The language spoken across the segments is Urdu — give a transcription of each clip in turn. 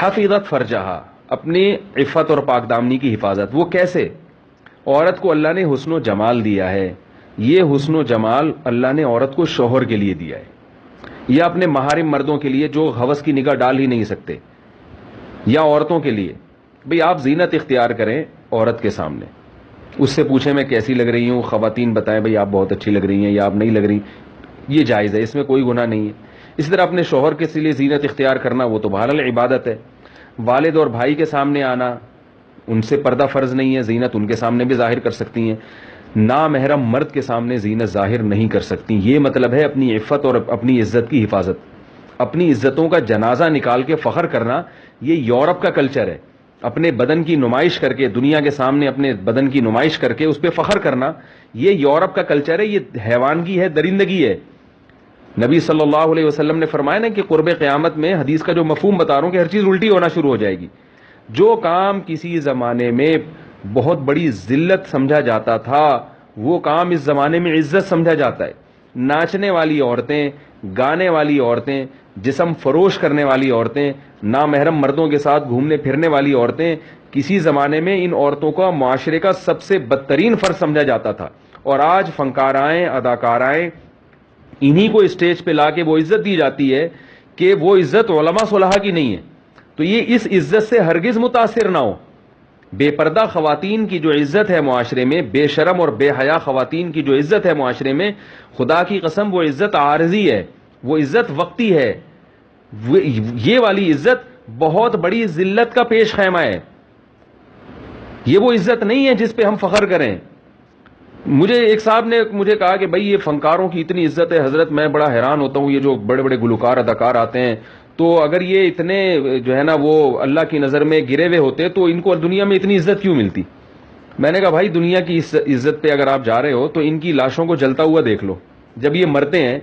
حفظت فرجہا، اپنی عفت اور پاک دامنی کی حفاظت. وہ کیسے؟ عورت کو اللہ نے حسن و جمال دیا ہے، یہ حسن و جمال اللہ نے عورت کو شوہر کے لیے دیا ہے یا اپنے محارم مردوں کے لیے جو ہوس کی نگاہ ڈال ہی نہیں سکتے، یا عورتوں کے لیے. بھئی آپ زینت اختیار کریں عورت کے سامنے، اس سے پوچھیں میں کیسی لگ رہی ہوں، خواتین بتائیں بھئی آپ بہت اچھی لگ رہی ہیں یا آپ نہیں لگ رہی، یہ جائز ہے، اس میں کوئی گناہ نہیں ہے. اسی طرح اپنے شوہر کے لیے زینت اختیار کرنا وہ تو بہرحال عبادت ہے. والد اور بھائی کے سامنے آنا، ان سے پردہ فرض نہیں ہے، زینت ان کے سامنے بھی ظاہر کر سکتی ہیں. نامحرم مرد کے سامنے زینت ظاہر نہیں کر سکتی. یہ مطلب ہے اپنی عفت اور اپنی عزت کی حفاظت. اپنی عزتوں کا جنازہ نکال کے فخر کرنا یہ یورپ کا کلچر ہے. اپنے بدن کی نمائش کر کے، دنیا کے سامنے اپنے بدن کی نمائش کر کے اس پہ فخر کرنا یہ یورپ کا کلچر ہے، یہ حیوانگی ہے، درندگی ہے. نبی صلی اللہ علیہ وسلم نے فرمایا نا کہ قرب قیامت میں، حدیث کا جو مفہوم بتا رہا ہوں، کہ ہر چیز الٹی ہونا شروع ہو جائے گی. جو کام کسی زمانے میں بہت بڑی ذلت سمجھا جاتا تھا وہ کام اس زمانے میں عزت سمجھا جاتا ہے. ناچنے والی عورتیں، گانے والی عورتیں، جسم فروش کرنے والی عورتیں، نامحرم مردوں کے ساتھ گھومنے پھرنے والی عورتیں، کسی زمانے میں ان عورتوں کا معاشرے کا سب سے بدترین فرد سمجھا جاتا تھا. اور آج فنکارائیں، اداکارائیں، انہی کو اسٹیج پہ لا کے وہ عزت دی جاتی ہے کہ وہ عزت علماء صلحاء کی نہیں ہے. تو یہ اس عزت سے ہرگز متاثر نہ ہو. بے پردہ خواتین کی جو عزت ہے معاشرے میں، بے شرم اور بے حیا خواتین کی جو عزت ہے معاشرے میں، خدا کی قسم وہ عزت عارضی ہے، وہ عزت وقتی ہے. یہ والی عزت بہت بڑی ذلت کا پیش خیمہ ہے. یہ وہ عزت نہیں ہے جس پہ ہم فخر کریں. مجھے ایک صاحب نے مجھے کہا کہ بھائی یہ فنکاروں کی اتنی عزت ہے حضرت، میں بڑا حیران ہوتا ہوں، یہ جو بڑے بڑے گلوکار اداکار آتے ہیں، تو اگر یہ اتنے جو ہے نا وہ اللہ کی نظر میں گرے ہوئے ہوتے تو ان کو دنیا میں اتنی عزت کیوں ملتی؟ میں نے کہا بھائی دنیا کی عزت پہ اگر آپ جا رہے ہو تو ان کی لاشوں کو جلتا ہوا دیکھ لو. جب یہ مرتے ہیں،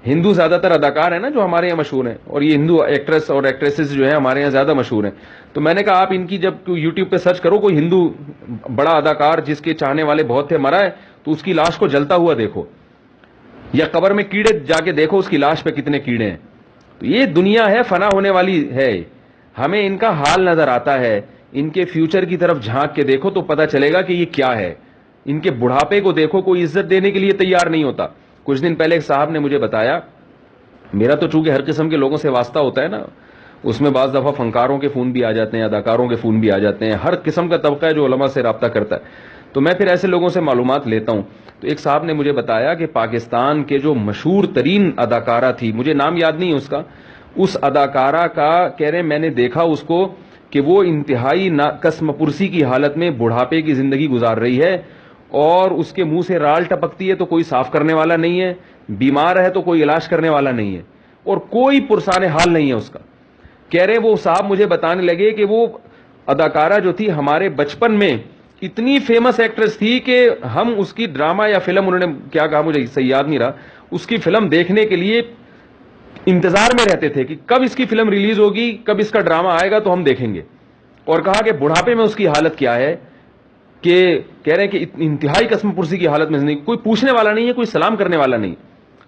ہندو زیادہ تر اداکار ہیں نا جو ہمارے یہاں مشہور ہیں، اور یہ ہندو ایکٹریس اور ایکٹریسز جو ہیں ہمارے یہاں زیادہ مشہور ہیں. تو میں نے کہا آپ ان کی جب یوٹیوب پہ سرچ کرو کوئی ہندو بڑا اداکار جس کے چاہنے والے بہت تھے مرا ہے، تو اس کی لاش کو جلتا ہوا دیکھو، یا قبر میں کیڑے جا کے دیکھو اس کی لاش پہ کتنے کیڑے ہیں. تو یہ دنیا ہے، فنا ہونے والی ہے. ہمیں ان کا حال نظر آتا ہے. ان کے فیوچر کی طرف جھانک کے دیکھو تو پتہ چلے گا کہ یہ کیا ہے. ان کے بڑھاپے کو دیکھو، کوئی عزت دینے کے لیے تیار نہیں ہوتا. کچھ دن پہلے ایک صاحب نے مجھے بتایا، میرا تو چونکہ ہر قسم کے لوگوں سے واسطہ ہوتا ہے نا، اس میں بعض دفعہ فنکاروں کے فون بھی آ جاتے ہیں، اداکاروں کے فون بھی آ جاتے ہیں، ہر قسم کا طبقہ ہے جو علماء سے رابطہ کرتا ہے. تو میں پھر ایسے لوگوں سے معلومات لیتا ہوں. تو ایک صاحب نے مجھے بتایا کہ پاکستان کے جو مشہور ترین اداکارہ تھی، مجھے نام یاد نہیں ہے اس کا، اس اداکارہ کا کہہ رہے ہیں میں نے دیکھا اس کو کہ وہ انتہائی قسم پرسی کی حالت میں بڑھاپے کی زندگی گزار رہی ہے، اور اس کے منہ سے رال ٹپکتی ہے تو کوئی صاف کرنے والا نہیں ہے، بیمار ہے تو کوئی علاج کرنے والا نہیں ہے، اور کوئی پرسان حال نہیں ہے اس کا. کہہ رہے وہ صاحب مجھے بتانے لگے کہ وہ اداکارہ جو تھی ہمارے بچپن میں اتنی فیمس ایکٹریس تھی کہ ہم اس کی ڈرامہ یا فلم، انہوں نے کیا کہا مجھے صحیح یاد نہیں رہا، اس کی فلم دیکھنے کے لیے انتظار میں رہتے تھے کہ کب اس کی فلم ریلیز ہوگی، کب اس کا ڈرامہ آئے گا تو ہم دیکھیں گے. اور کہا کہ بڑھاپے میں اس کی حالت کیا ہے، کہ کہہ رہے ہیں کہ انتہائی قسم پرسی کی حالت میں زندگی، کوئی پوچھنے والا نہیں ہے، کوئی سلام کرنے والا نہیں.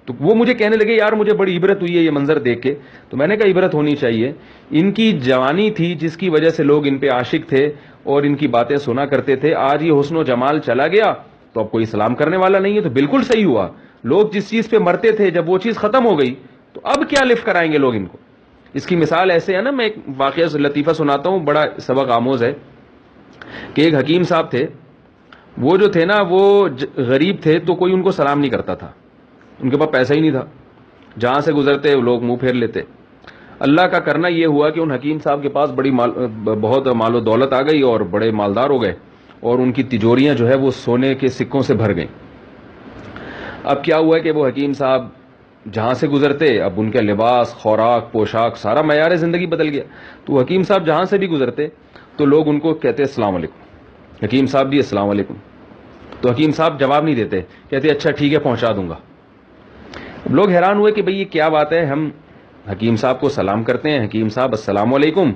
تو وہ مجھے کہنے لگے یار مجھے بڑی عبرت ہوئی ہے یہ منظر دیکھ کے. تو میں نے کہا عبرت ہونی چاہیے. ان کی جوانی تھی جس کی وجہ سے لوگ ان پہ عاشق تھے اور ان کی باتیں سنا کرتے تھے. آج یہ حسن و جمال چلا گیا تو اب کوئی سلام کرنے والا نہیں ہے. تو بالکل صحیح ہوا، لوگ جس چیز پہ مرتے تھے جب وہ چیز ختم ہو گئی تو اب کیا لفٹ کرائیں گے لوگ ان کو. اس کی مثال ایسے ہے نا، میں ایک واقعہ لطیفہ سناتا ہوں، بڑا سبق آموز ہے. کہ ایک حکیم صاحب تھے، وہ جو تھے نا وہ غریب تھے تو کوئی ان کو سلام نہیں کرتا تھا، ان کے پاس پیسہ ہی نہیں تھا، جہاں سے گزرتے لوگ منہ پھیر لیتے. اللہ کا کرنا یہ ہوا کہ ان حکیم صاحب کے پاس بہت مال و دولت آ گئی اور بڑے مالدار ہو گئے، اور ان کی تجوریاں جو ہے وہ سونے کے سکوں سے بھر گئیں. اب کیا ہوا کہ وہ حکیم صاحب جہاں سے گزرتے اب ان کا لباس، خوراک، پوشاک، سارا معیار زندگی بدل گیا. تو حکیم صاحب جہاں سے بھی گزرتے تو لوگ ان کو کہتے السلام علیکم، حکیم صاحب جی السلام علیکم. تو حکیم صاحب جواب نہیں دیتے، کہتے اچھا ٹھیک ہے پہنچا دوں گا. لوگ حیران ہوئے کہ بھئی یہ کیا بات ہے، ہم حکیم صاحب کو سلام کرتے ہیں، حکیم صاحب السلام علیکم،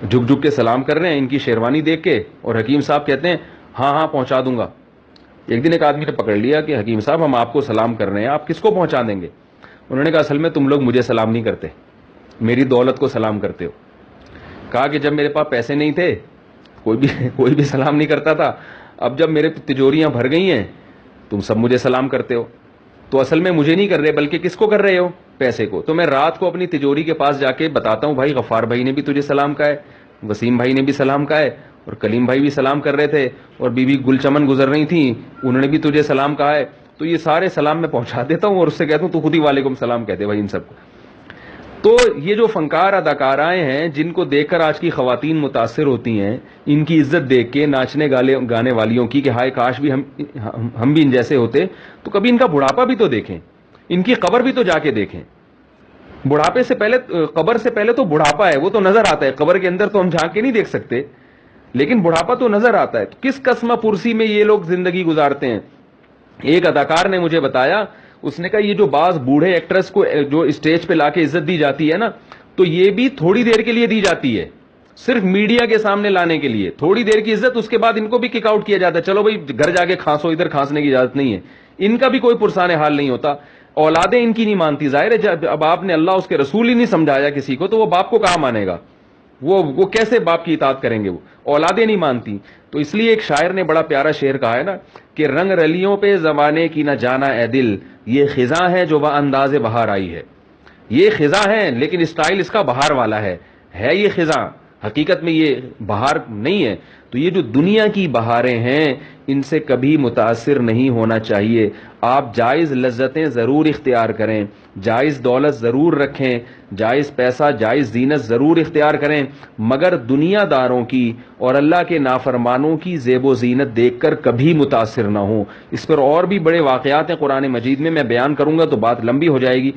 جھک جھک کے سلام کر رہے ہیں ان کی شیروانی دیکھ کے، اور حکیم صاحب کہتے ہیں ہاں ہاں پہنچا دوں گا. ایک دن ایک آدمی نے پکڑ لیا کہ حکیم صاحب ہم آپ کو سلام کر رہے ہیں، آپ کس کو پہنچا دیں گے؟ انہوں نے کہا اصل میں تم لوگ مجھے سلام نہیں کرتے، میری دولت کو سلام کرتے ہو. کہا کہ جب میرے پاس پیسے نہیں تھے کوئی بھی سلام نہیں کرتا تھا، اب جب میرے تجوریاں بھر گئی ہیں تم سب مجھے سلام کرتے ہو، تو اصل میں مجھے نہیں کر رہے بلکہ کس کو کر رہے ہو؟ پیسے کو۔ تو میں رات کو اپنی تجوری کے پاس جا کے بتاتا ہوں بھائی غفار بھائی نے بھی تجھے سلام کہا ہے، وسیم بھائی نے بھی سلام کہا ہے، اور کلیم بھائی بھی سلام کر رہے تھے، اور بی بی گل چمن گزر رہی تھیں انہوں نے بھی تجھے سلام کہا ہے۔ تو یہ سارے سلام میں پہنچا دیتا ہوں اور اس سے کہتا ہوں تو خود ہی وعلیکم السلام کہتے بھائی ان سب کو۔ تو یہ جو فنکار اداکارائیں ہیں جن کو دیکھ کر آج کی خواتین متاثر ہوتی ہیں، ان کی عزت دیکھ کے ناچنے گانے والیوں کی کہ ہائے کاش بھی ہم بھی ان جیسے ہوتے، تو کبھی ان کا بڑھاپا بھی تو دیکھیں، ان کی قبر بھی تو جا کے دیکھیں۔ بڑھاپے سے پہلے، قبر سے پہلے تو بڑھاپا ہے، وہ تو نظر آتا ہے، قبر کے اندر تو ہم جھانک کے نہیں دیکھ سکتے لیکن بڑھاپا تو نظر آتا ہے۔ تو کس قسمہ پرسی میں یہ لوگ زندگی گزارتے ہیں۔ ایک اداکار نے مجھے بتایا، اس نے کہا یہ جو بعض بوڑھے ایکٹرس کو جو اسٹیج پہ لا کے عزت دی جاتی ہے نا، تو یہ بھی تھوڑی دیر کے لیے دی جاتی ہے، صرف میڈیا کے سامنے لانے کے لیے تھوڑی دیر کی عزت، اس کے بعد ان کو بھی کک آؤٹ کیا جاتا ہے، چلو بھائی گھر جا کے کھانسو، ادھر کھانسنے کی اجازت نہیں ہے۔ ان کا بھی کوئی پرسان حال نہیں ہوتا، اولادیں ان کی نہیں مانتی۔ ظاہر ہے جب اب آپ نے اللہ اس کے رسول ہی نہیں سمجھایا کسی کو تو وہ باپ کو کہاں مانے گا، وہ کیسے باپ کی اطاعت کریں گے، وہ اولادیں نہیں مانتی۔ تو اس لیے ایک شاعر نے بڑا پیارا شعر کہا ہے نا کہ رنگ رلیوں پہ زمانے کی نہ جانا اے دل، یہ خزاں ہے جو انداز بہار آئی ہے۔ یہ خزاں ہے لیکن اسٹائل اس کا بہار والا ہے یہ خزاں، حقیقت میں یہ بہار نہیں ہے۔ تو یہ جو دنیا کی بہاریں ہیں ان سے کبھی متاثر نہیں ہونا چاہیے۔ آپ جائز لذتیں ضرور اختیار کریں، جائز دولت ضرور رکھیں، جائز پیسہ جائز زینت ضرور اختیار کریں، مگر دنیا داروں کی اور اللہ کے نافرمانوں کی زیب و زینت دیکھ کر کبھی متاثر نہ ہوں۔ اس پر اور بھی بڑے واقعات ہیں قرآن مجید میں بیان کروں گا تو بات لمبی ہو جائے گی۔